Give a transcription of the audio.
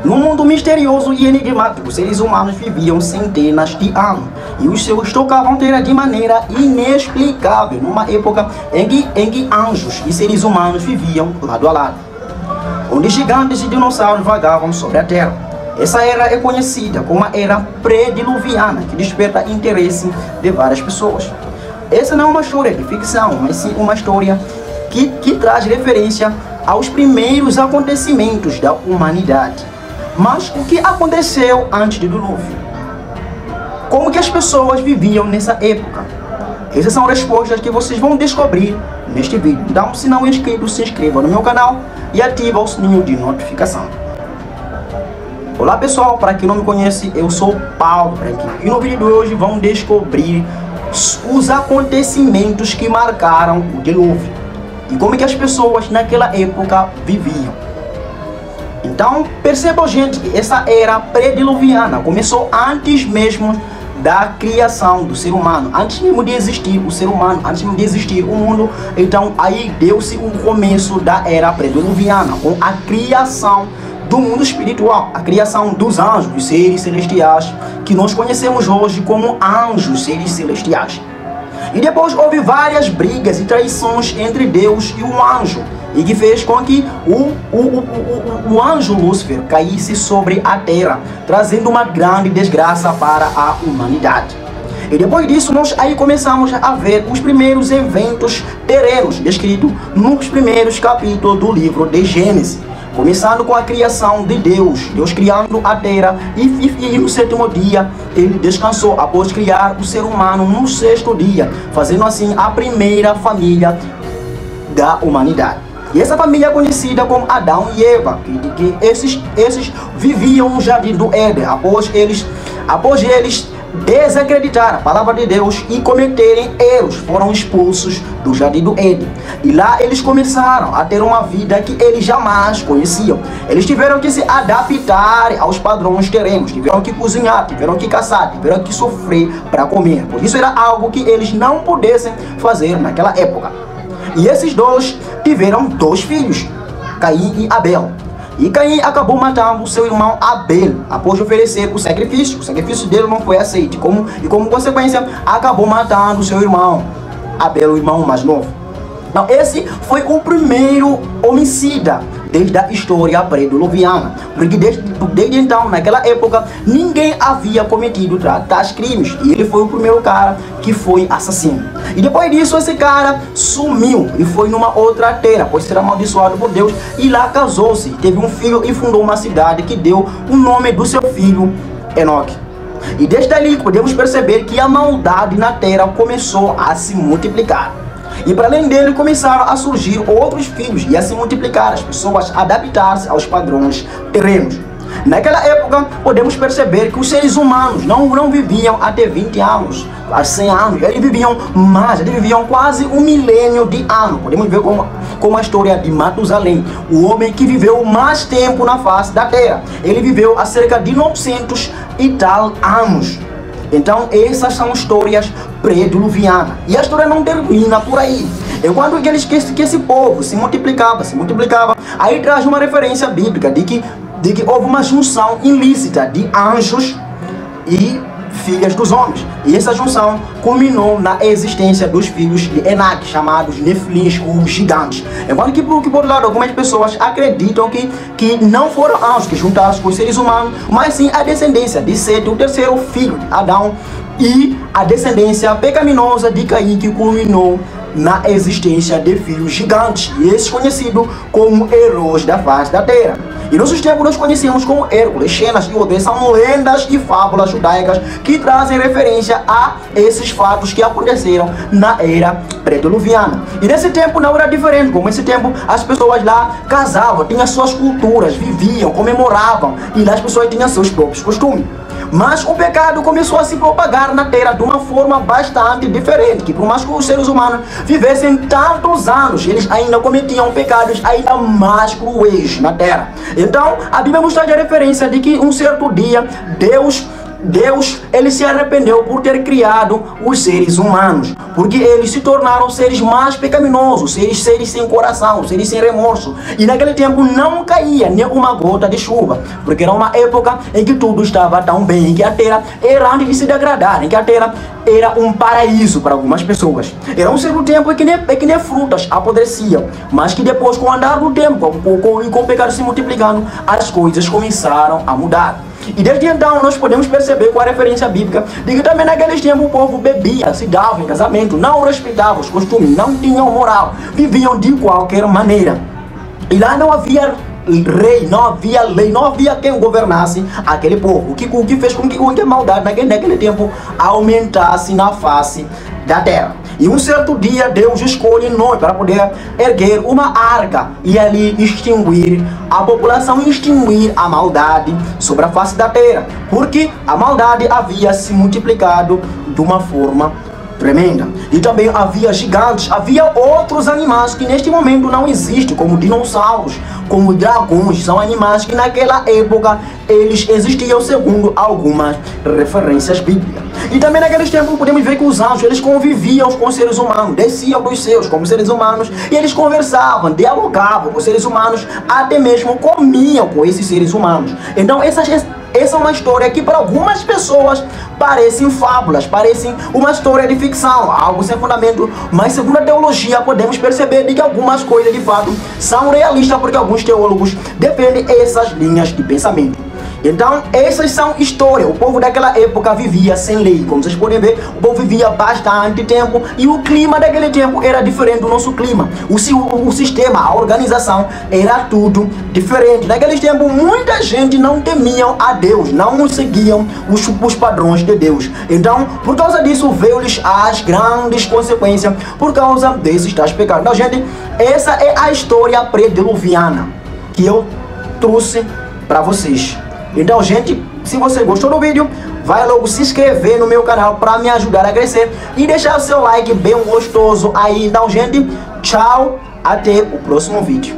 Num mundo misterioso e enigmático, seres humanos viviam centenas de anos e os seus tocavam terra de maneira inexplicável, numa época em que anjos e seres humanos viviam lado a lado, onde gigantes e dinossauros vagavam sobre a terra. Essa era é conhecida como a era pré-diluviana, que desperta interesse de várias pessoas. Essa não é uma história de ficção, mas sim uma história que traz referência aos primeiros acontecimentos da humanidade. Mas o que aconteceu antes do dilúvio? Como que as pessoas viviam nessa época? Essas são respostas que vocês vão descobrir neste vídeo. Então, se não é inscrito, se inscreva no meu canal e ative o sininho de notificação. Olá pessoal, para quem não me conhece, eu sou Paulo Branquinho. E no vídeo de hoje vamos descobrir os acontecimentos que marcaram o dilúvio e como que as pessoas naquela época viviam. Então percebam, gente, que essa era pré-diluviana começou antes mesmo da criação do ser humano, antes mesmo de existir o ser humano, antes mesmo de existir o mundo. Então aí deu-se o começo da era pré-diluviana, com a criação do mundo espiritual, a criação dos anjos, dos seres celestiais, que nós conhecemos hoje como anjos, seres celestiais. E depois houve várias brigas e traições entre Deus e o anjo, e que fez com que o anjo Lúcifer caísse sobre a terra, trazendo uma grande desgraça para a humanidade. E depois disso nós aí começamos a ver os primeiros eventos terrenos descritos nos primeiros capítulos do livro de Gênesis. Começando com a criação de Deus criando a terra, e no sétimo dia ele descansou após criar o ser humano no sexto dia, fazendo assim a primeira família da humanidade. E essa família é conhecida como Adão e Eva, que esses viviam no jardim do Éden, após eles desacreditar a palavra de Deus e cometerem erros, foram expulsos do jardim do Éden. E lá eles começaram a ter uma vida que eles jamais conheciam. Eles tiveram que se adaptar aos padrões terrenos, tiveram que cozinhar, tiveram que caçar, tiveram que sofrer para comer. Por isso era algo que eles não pudessem fazer naquela época. E esses dois tiveram dois filhos, Caim e Abel. E Caim acabou matando seu irmão Abel após oferecer o sacrifício. O sacrifício dele não foi aceito. E como consequência, acabou matando seu irmão Abel, o irmão mais novo. Então, esse foi o primeiro homicida desde a história pré-diluviana. Porque desde então, naquela época, ninguém havia cometido tais crimes. E ele foi o primeiro cara que foi assassino. E depois disso, esse cara sumiu e foi numa outra terra, pois será amaldiçoado por Deus. E lá casou-se, teve um filho e fundou uma cidade que deu o nome do seu filho, Enoque. E desde ali podemos perceber que a maldade na terra começou a se multiplicar. E para além dele começaram a surgir outros filhos e a se multiplicar, as pessoas adaptar-se aos padrões terrenos. Naquela época podemos perceber que os seres humanos não viviam até 20 anos, a 100 anos, eles viviam mais, eles viviam quase 1 milênio de anos. Podemos ver como a história de Matusalém, o homem que viveu mais tempo na face da terra. Ele viveu há cerca de 900 e tal anos. Então essas são histórias pré-diluvianas. E a história não termina por aí. Enquanto que esse povo se multiplicava, aí traz uma referência bíblica de que houve uma junção ilícita de anjos e filhas dos homens. E essa junção culminou na existência dos filhos de Enac, chamados Nefilins, os gigantes. Enquanto que por outro lado, algumas pessoas acreditam que não foram anjos que juntaram com os seres humanos, mas sim a descendência de Sete, o terceiro filho de Adão, e a descendência pecaminosa de Caim, que culminou na existência de filhos gigantes, e esses conhecidos como heróis da face da terra. E nossos tempos nós conhecemos como Hércules, Xenas e outros. São lendas e fábulas judaicas que trazem referência a esses fatos que aconteceram na era pré-diluviana. E nesse tempo não era diferente. Como esse tempo as pessoas lá casavam, tinham suas culturas, viviam, comemoravam, e lá as pessoas tinham seus próprios costumes. Mas o pecado começou a se propagar na terra de uma forma bastante diferente, que por mais que os seres humanos vivessem tantos anos, eles ainda cometiam pecados ainda mais cruéis na terra. Então a Bíblia nos traz a referência de que um certo dia Deus Deus, ele se arrependeu por ter criado os seres humanos, porque eles se tornaram seres mais pecaminosos, seres sem coração, seres sem remorso. E naquele tempo não caía nem uma gota de chuva, porque era uma época em que tudo estava tão bem, em que a terra era antes de se degradar, em que a terra era um paraíso para algumas pessoas. Era um certo tempo em que nem frutas apodreciam, mas que depois, com o andar do tempo e com o pecado se multiplicando, as coisas começaram a mudar. E desde então nós podemos perceber com a referência bíblica de que também naqueles tempos o povo bebia, se dava em casamento, não respeitava os costumes, não tinham moral, viviam de qualquer maneira. E lá não havia rei, não havia lei, não havia quem governasse aquele povo, o que fez com que a maldade naquele tempo aumentasse na face da terra. E um certo dia Deus escolhe Noé para poder erguer uma arca e ali extinguir a população, extinguir a maldade sobre a face da terra, porque a maldade havia se multiplicado de uma forma tremenda. E também havia gigantes, havia outros animais que neste momento não existem, como dinossauros, como dragões. São animais que naquela época eles existiam segundo algumas referências bíblicas. E também naqueles tempos podemos ver que os anjos, eles conviviam com os seres humanos, desciam dos céus como seres humanos, e eles conversavam, dialogavam com os seres humanos, até mesmo comiam com esses seres humanos. Então essa é uma história que para algumas pessoas parecem fábulas, parecem uma história de ficção, algo sem fundamento, mas segundo a teologia podemos perceber de que algumas coisas de fato são realistas, porque alguns teólogos defendem essas linhas de pensamento. Então, essas são histórias. O povo daquela época vivia sem lei. Como vocês podem ver, o povo vivia bastante tempo e o clima daquele tempo era diferente do nosso clima. O sistema, a organização era tudo diferente. Naquele tempo, muita gente não temiam a Deus, não seguiam os padrões de Deus. Então, por causa disso, veio-lhes as grandes consequências por causa desses tais pecados. Então, gente, essa é a história pré-diluviana que eu trouxe para vocês. Então, gente, se você gostou do vídeo, vai logo se inscrever no meu canal para me ajudar a crescer e deixar o seu like bem gostoso aí. Então, gente, tchau, até o próximo vídeo.